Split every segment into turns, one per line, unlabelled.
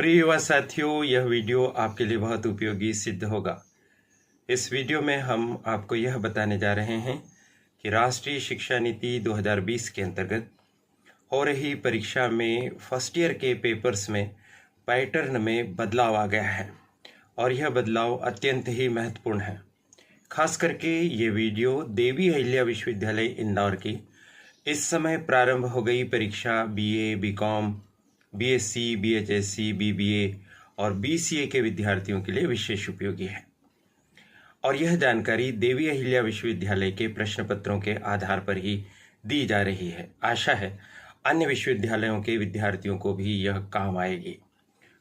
प्रिय युवा साथियों, यह वीडियो आपके लिए बहुत उपयोगी सिद्ध होगा। इस वीडियो में हम आपको यह बताने जा रहे हैं कि राष्ट्रीय शिक्षा नीति 2020 के अंतर्गत हो रही परीक्षा में फर्स्ट ईयर के पेपर्स में पैटर्न में बदलाव आ गया है और यह बदलाव अत्यंत ही महत्वपूर्ण है। खास करके ये वीडियो देवी अहिल्या विश्वविद्यालय इंदौर की इस समय प्रारंभ हो गई परीक्षा बीए, बीकॉम, बीएससी, बीएचएससी, बीबीए और बीसीए के विद्यार्थियों के लिए विशेष उपयोगी है और यह जानकारी देवी अहिल्या विश्वविद्यालय के प्रश्न पत्रों के आधार पर ही दी जा रही है। आशा है अन्य विश्वविद्यालयों के विद्यार्थियों को भी यह काम आएगी।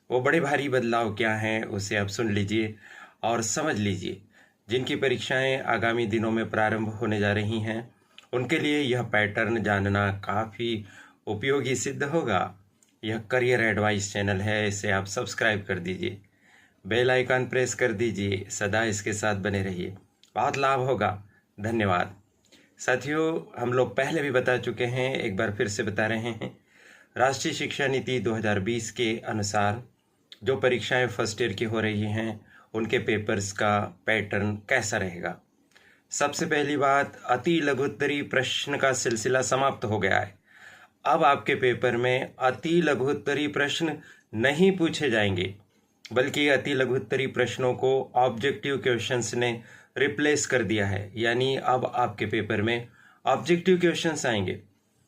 वो बड़े भारी बदलाव क्या हैं उसे आप सुन लीजिए और समझ लीजिए। जिनकी परीक्षाएं आगामी दिनों में प्रारंभ होने जा रही हैं उनके लिए यह पैटर्न जानना काफ़ी उपयोगी सिद्ध होगा। यह करियर एडवाइस चैनल है, इसे आप सब्सक्राइब कर दीजिए, बेल आइकन प्रेस कर दीजिए, सदा इसके साथ बने रहिए, बहुत लाभ होगा। धन्यवाद साथियों। हम लोग पहले भी बता चुके हैं, एक बार फिर से बता रहे हैं। राष्ट्रीय शिक्षा नीति 2020 के अनुसार जो परीक्षाएं फर्स्ट ईयर की हो रही हैं उनके पेपर्स का पैटर्न कैसा रहेगा। सबसे पहली बात, अति लघुत्तरी प्रश्न का सिलसिला समाप्त हो गया है। अब आपके पेपर में अति लघुत्तरी प्रश्न नहीं पूछे जाएंगे, बल्कि अति लघुत्तरी प्रश्नों को ऑब्जेक्टिव क्वेश्चंस ने रिप्लेस कर दिया है। यानी अब आपके पेपर में ऑब्जेक्टिव क्वेश्चंस आएंगे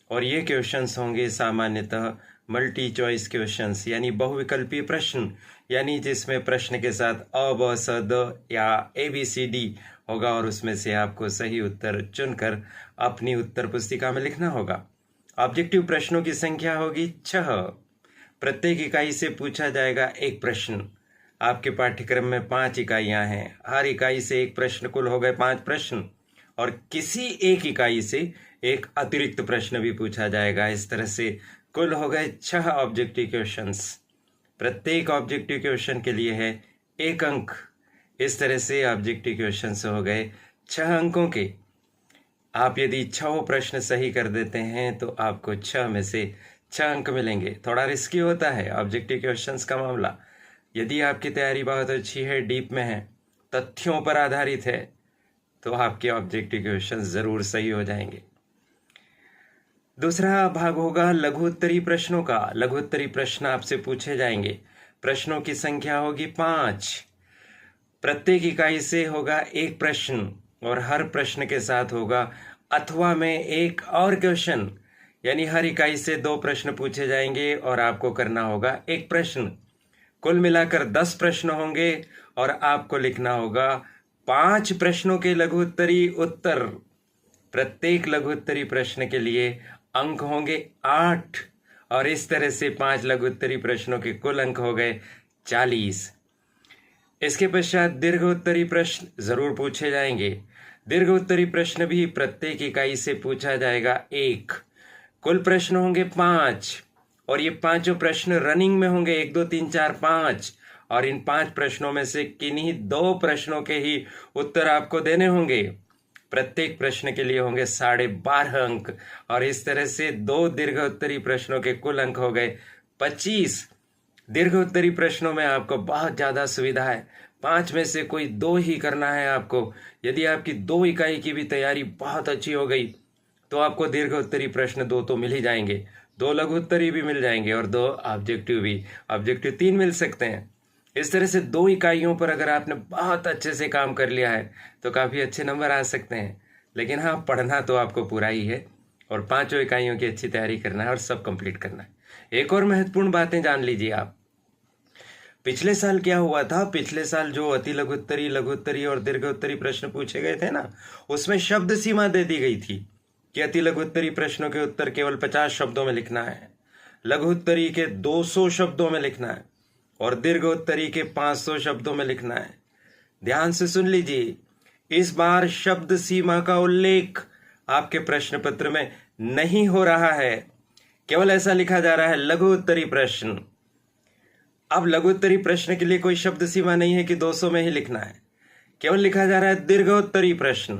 और ये क्वेश्चंस होंगे सामान्यतः मल्टी चॉइस क्वेश्चंस, यानी बहुविकल्पीय प्रश्न, यानी जिसमें प्रश्न के साथ अ, ब, स, द या ABCD होगा और उसमें से आपको सही उत्तर चुनकर अपनी उत्तर पुस्तिका में लिखना होगा। ऑब्जेक्टिव प्रश्नों की संख्या होगी 6। प्रत्येक इकाई से पूछा जाएगा एक प्रश्न। आपके पाठ्यक्रम में 5 इकाइयां हैं, हर इकाई से एक प्रश्न, कुल हो गए 5 प्रश्न और किसी एक इकाई से एक अतिरिक्त प्रश्न भी पूछा जाएगा। इस तरह से कुल हो गए 6 ऑब्जेक्टिव क्वेश्चंस। प्रत्येक ऑब्जेक्टिव क्वेश्चन के लिए है 1 अंक। इस तरह से ऑब्जेक्टिव क्वेश्चंस हो गए 6 अंकों के। आप यदि 6 प्रश्न सही कर देते हैं तो आपको 6 में से 6 अंक मिलेंगे। थोड़ा रिस्की होता है ऑब्जेक्टिव क्वेश्चंस का मामला। यदि आपकी तैयारी बहुत अच्छी है, डीप में है, तथ्यों पर आधारित है, तो आपके ऑब्जेक्टिव क्वेश्चंस जरूर सही हो जाएंगे। दूसरा भाग होगा लघु उत्तरी प्रश्नों का। लघु उत्तरी प्रश्न आपसे पूछे जाएंगे। प्रश्नों की संख्या होगी 5। प्रत्येक इकाई से होगा एक प्रश्न और हर प्रश्न के साथ होगा अथवा में एक और क्वेश्चन, यानी हर इकाई से 2 प्रश्न पूछे जाएंगे और आपको करना होगा एक प्रश्न। कुल मिलाकर 10 प्रश्न होंगे और आपको लिखना होगा 5 प्रश्नों के लघु उत्तरी उत्तर। प्रत्येक लघु उत्तरी प्रश्न के लिए अंक होंगे 8 और इस तरह से 5 लघु उत्तरी प्रश्नों के कुल अंक हो गए 40। इसके पश्चात दीर्घ उत्तरी प्रश्न जरूर पूछे जाएंगे। दीर्घ उत्तरी प्रश्न भी प्रत्येक इकाई से पूछा जाएगा 1। कुल प्रश्न होंगे 5 और ये 5 प्रश्न रनिंग में होंगे, 1 2 3 4 5, और इन 5 प्रश्नों में से किन्हीं 2 प्रश्नों के ही उत्तर आपको देने होंगे। प्रत्येक प्रश्न के लिए होंगे 12.5 अंक और इस तरह से 2 दीर्घ उत्तरी प्रश्नों के कुल अंक हो गए 25। दीर्घ उत्तरी प्रश्नों में आपको बहुत ज़्यादा सुविधा है। 5 में से कोई 2 ही करना है आपको। यदि आपकी 2 इकाई की भी तैयारी बहुत अच्छी हो गई तो आपको दीर्घ उत्तरी प्रश्न 2 तो मिल ही जाएंगे, 2 लघु उत्तरी भी मिल जाएंगे और 2 ऑब्जेक्टिव भी। ऑब्जेक्टिव 3 मिल सकते हैं। इस तरह से 2 इकाइयों पर अगर आपने बहुत अच्छे से काम कर लिया है तो काफ़ी अच्छे नंबर आ सकते हैं। लेकिन हाँ, पढ़ना तो आपको पूरा ही है और 5 इकाइयों की अच्छी तैयारी करना है और सब कंप्लीट करना है। एक और महत्वपूर्ण बातें जान लीजिए आप। पिछले साल क्या हुआ था, पिछले साल जो अति लघुत्तरी, लघुत्तरी और दीर्घोत्तरी प्रश्न पूछे गए थे ना, उसमें शब्द सीमा दे दी गई थी कि अति लघुत्तरी प्रश्नों के उत्तर केवल 50 शब्दों में लिखना है, लघुत्तरी के 200 शब्दों में लिखना है और दीर्घोत्तरी के 500 शब्दों में लिखना है। ध्यान से सुन लीजिए, इस बार शब्द सीमा का उल्लेख आपके प्रश्न पत्र में नहीं हो रहा है। केवल ऐसा लिखा जा रहा है लघु उत्तरी प्रश्न। अब लघु उत्तरी प्रश्न के लिए कोई शब्द सीमा नहीं है कि 200 में ही लिखना है, केवल लिखा जा रहा है दीर्घोत्तरी प्रश्न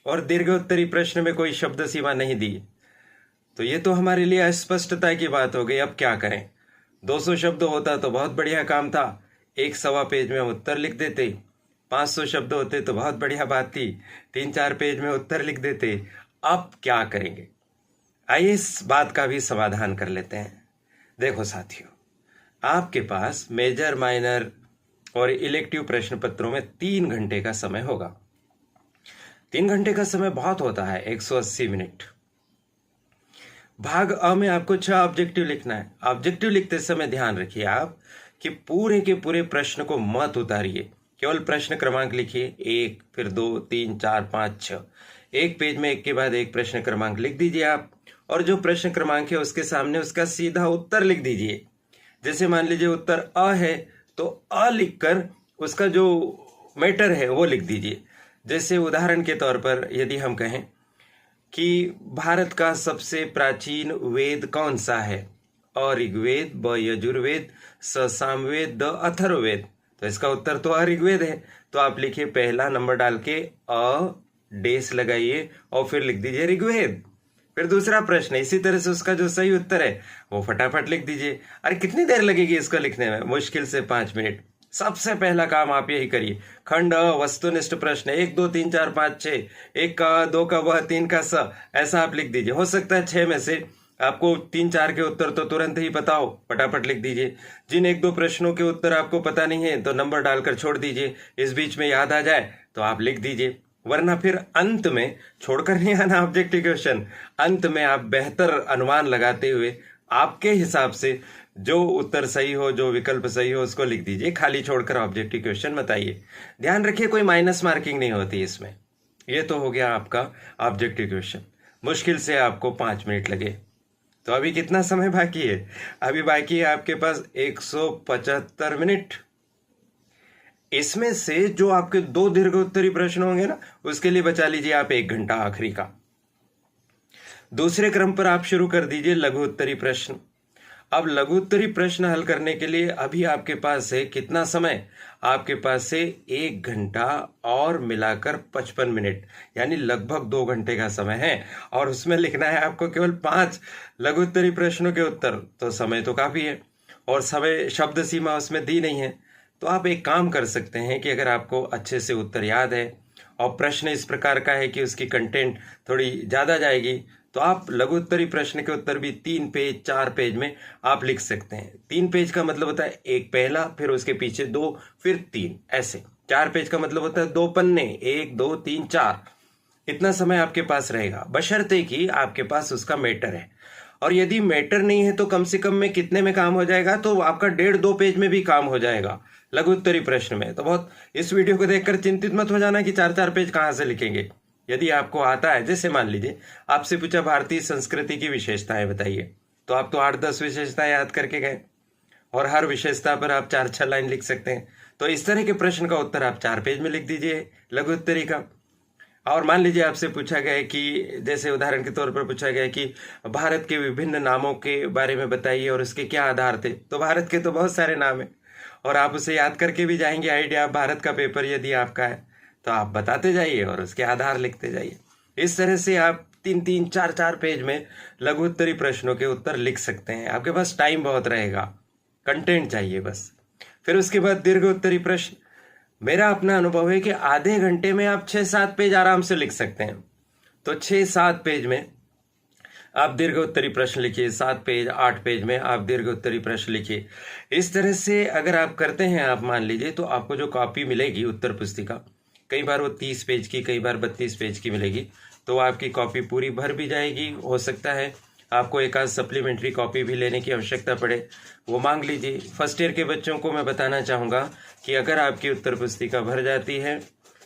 और दीर्घोत्तरी प्रश्न में कोई शब्द सीमा नहीं दी। तो ये तो हमारे लिए अस्पष्टता की बात हो गई। अब क्या करें? 200 शब्द होता तो बहुत बढ़िया काम था, 1 सवा पेज में उत्तर लिख देते। 500 शब्द होते तो बहुत बढ़िया बात थी, 3-4 पेज में उत्तर लिख देते। अब क्या करेंगे, आइए इस बात का भी समाधान कर लेते हैं। देखो साथियों, आपके पास मेजर, माइनर और इलेक्टिव प्रश्न पत्रों में 3 घंटे का समय होगा। 3 घंटे का समय बहुत होता है, 180 मिनट। भाग अ में आपको 6 ऑब्जेक्टिव लिखना है। ऑब्जेक्टिव लिखते समय ध्यान रखिए आप कि पूरे के पूरे प्रश्न को मत उतारिए, केवल प्रश्न क्रमांक लिखिए, 1, फिर 2, 3, 4, 5, 6। एक पेज में एक के बाद एक प्रश्न क्रमांक लिख दीजिए आप, और जो प्रश्न क्रमांक है उसके सामने उसका सीधा उत्तर लिख दीजिए। जैसे मान लीजिए उत्तर अ है तो अ लिखकर उसका जो मैटर है वो लिख दीजिए। जैसे उदाहरण के तौर पर यदि हम कहें कि भारत का सबसे प्राचीन वेद कौन सा है, अ ऋग्वेद, ब यजुर्वेद, स सामवेद, द अथर्ववेद, तो इसका उत्तर तो अ ऋग्वेद है। तो आप लिखिए, पहला नंबर डाल के अ डेस लगाइए और फिर लिख दीजिए ऋग्वेद। फिर दूसरा प्रश्न, इसी तरह से उसका जो सही उत्तर है वो फटाफट लिख दीजिए। अरे कितनी देर लगेगी इसको लिखने में, मुश्किल से 5 मिनट। सबसे पहला काम आप यही करिए, खंड अ, वस्तुनिष्ठ प्रश्न 1, 2, 3, 4, 5, 6, 1 का अ, 2 का व, 3 का स, ऐसा आप लिख दीजिए। हो सकता है 6 में से आपको 3-4 के उत्तर तो तुरंत ही पता हो, फटाफट लिख दीजिए। जिन 1-2 प्रश्नों के उत्तर आपको पता नहीं है तो नंबर डालकर छोड़ दीजिए, इस बीच में याद आ जाए तो आप लिख दीजिए, वरना फिर अंत में छोड़कर नहीं आना ऑब्जेक्टिव क्वेश्चन। अंत में आप बेहतर अनुमान लगाते हुए आपके हिसाब से जो उत्तर सही हो, जो विकल्प सही हो उसको लिख दीजिए, खाली छोड़कर ऑब्जेक्टिव क्वेश्चन मत आइए। ध्यान रखिए कोई माइनस मार्किंग नहीं होती इसमें। ये तो हो गया आपका ऑब्जेक्टिव क्वेश्चन। मुश्किल से आपको 5 मिनट लगे। तो अभी कितना समय बाकी है? अभी बाकी है आपके पास 175 मिनट। इसमें से जो आपके 2 दीर्घोत्तरी प्रश्न होंगे ना, उसके लिए बचा लीजिए आप 1 घंटा आखिरी का। दूसरे क्रम पर आप शुरू कर दीजिए लघु उत्तरी प्रश्न। अब लघु उत्तरी प्रश्न हल करने के लिए अभी आपके पास है कितना समय? आपके पास से 1 घंटा और मिलाकर 55 मिनट, यानी लगभग 2 घंटे का समय है। और उसमें लिखना है आपको केवल 5 लघु उत्तरी प्रश्नों के उत्तर, तो समय तो काफी है। और समय शब्द सीमा उसमें दी नहीं है। तो आप एक काम कर सकते हैं कि अगर आपको अच्छे से उत्तर याद है और प्रश्न इस प्रकार का है कि उसकी कंटेंट थोड़ी ज़्यादा जाएगी, तो आप लघु उत्तरी प्रश्न के उत्तर भी 3 पेज 4 पेज में आप लिख सकते हैं। 3 पेज का मतलब होता है 1 पहला, फिर उसके पीछे 2, फिर 3, ऐसे। 4 पेज का मतलब होता है 2 पन्ने, 1, 2, 3, 4। इतना समय आपके पास रहेगा, बशर्ते कि आपके पास उसका मैटर है। और यदि मैटर नहीं है तो कम से कम में कितने में काम हो जाएगा? तो आपका 1.5-2 पेज में भी काम हो जाएगा लघु उत्तरी प्रश्न में। तो बहुत इस वीडियो को देखकर चिंतित मत हो जाना कि 4-4 पेज कहाँ से लिखेंगे। यदि आपको आता है, जैसे मान लीजिए आपसे पूछा भारतीय संस्कृति की विशेषताएं बताइए, तो आप तो 8-10 विशेषताएं याद करके गए और हर विशेषता पर आप 4-6 लाइन लिख सकते हैं। तो इस तरह के प्रश्न का उत्तर आप 4 पेज में लिख दीजिए लघु उत्तरी का। और मान लीजिए आपसे पूछा गया कि, जैसे उदाहरण के तौर पर पूछा गया कि भारत के विभिन्न नामों के बारे में बताइए और उसके क्या आधार थे, तो भारत के तो बहुत सारे नाम हैं और आप उसे याद करके भी जाएंगे। आइडिया, भारत का पेपर यदि आपका है तो आप बताते जाइए और उसके आधार लिखते जाइए। इस तरह से आप 3-3, 4-4 पेज में लघु उत्तरी प्रश्नों के उत्तर लिख सकते हैं। आपके पास टाइम बहुत रहेगा, कंटेंट चाहिए बस। फिर उसके बाद दीर्घ उत्तरी प्रश्न। मेरा अपना अनुभव है कि आधे घंटे में आप 6-7 पेज आराम से लिख सकते हैं। तो 6-7 पेज में आप दीर्घ उत्तरी प्रश्न लिखिए, 7 पेज 8 पेज में आप दीर्घ उत्तरी प्रश्न लिखिए। इस तरह से अगर आप करते हैं, आप मान लीजिए, तो आपको जो कॉपी मिलेगी उत्तर पुस्तिका, कई बार वो 30 पेज की, कई बार 32 पेज की मिलेगी, तो आपकी कॉपी पूरी भर भी जाएगी। हो सकता है आपको एक आध सप्लीमेंट्री कॉपी भी लेने की आवश्यकता पड़े, वो मांग लीजिए। फर्स्ट ईयर के बच्चों को मैं बताना चाहूँगा कि अगर आपकी उत्तर पुस्तिका भर जाती है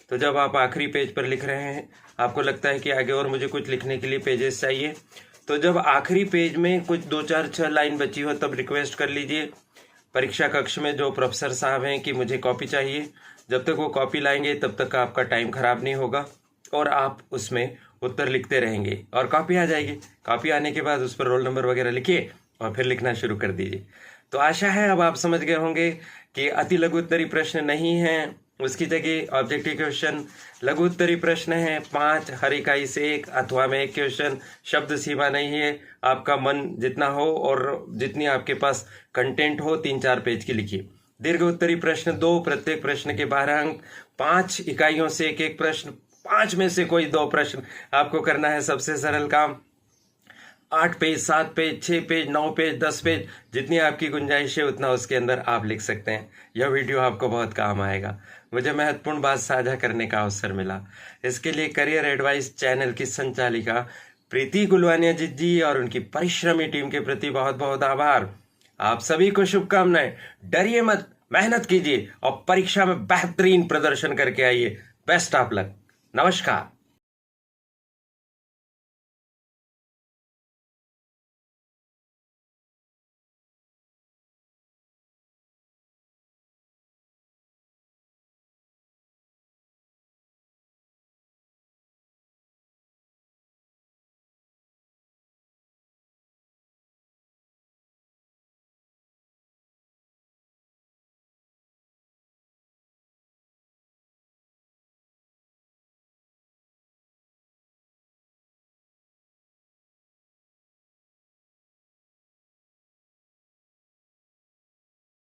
तो जब आप आखिरी पेज पर लिख रहे हैं, आपको लगता है कि आगे और मुझे कुछ लिखने के लिए पेजेस चाहिए, तो जब आखिरी पेज में कुछ 2-4-6 लाइन बची हो तब रिक्वेस्ट कर लीजिए परीक्षा कक्ष में जो प्रोफेसर साहब हैं कि मुझे कॉपी चाहिए। जब तक वो कॉपी लाएंगे तब तक आपका टाइम खराब नहीं होगा और आप उसमें उत्तर लिखते रहेंगे और कॉपी आ जाएगी। कॉपी आने के बाद उस पर रोल नंबर वगैरह लिखिए और फिर लिखना शुरू कर दीजिए। तो आशा है अब आप समझ गए होंगे कि अति लघु उत्तरी प्रश्न नहीं है उसकी जगह ऑब्जेक्टिव क्वेश्चन लघु उत्तरी प्रश्न है 5, हर इकाई से 1 अथवा में 1 क्वेश्चन। शब्द सीमा नहीं है, आपका मन जितना हो और जितनी आपके पास कंटेंट हो 3-4 पेज की लिखिए। दीर्घ उत्तरी प्रश्न 2, प्रत्येक प्रश्न के 12 अंक। 5 इकाइयों से 1-1 प्रश्न, 5 में से कोई 2 प्रश्न आपको करना है। सबसे सरल काम, 8 page, 7 page, 6 page, 9 page, 10 page, जितनी आपकी गुंजाइश है उतना उसके अंदर आप लिख सकते हैं। यह वीडियो आपको बहुत काम आएगा। मुझे महत्वपूर्ण बात साझा करने का अवसर मिला, इसके लिए करियर एडवाइस चैनल की संचालिका प्रीति गुलवानिया जी और उनकी परिश्रमी टीम के प्रति बहुत बहुत आभार। आप सभी को शुभकामनाएं। डरिए मत, मेहनत कीजिए और परीक्षा में बेहतरीन प्रदर्शन करके आइए। Best of luck. नमस्कार।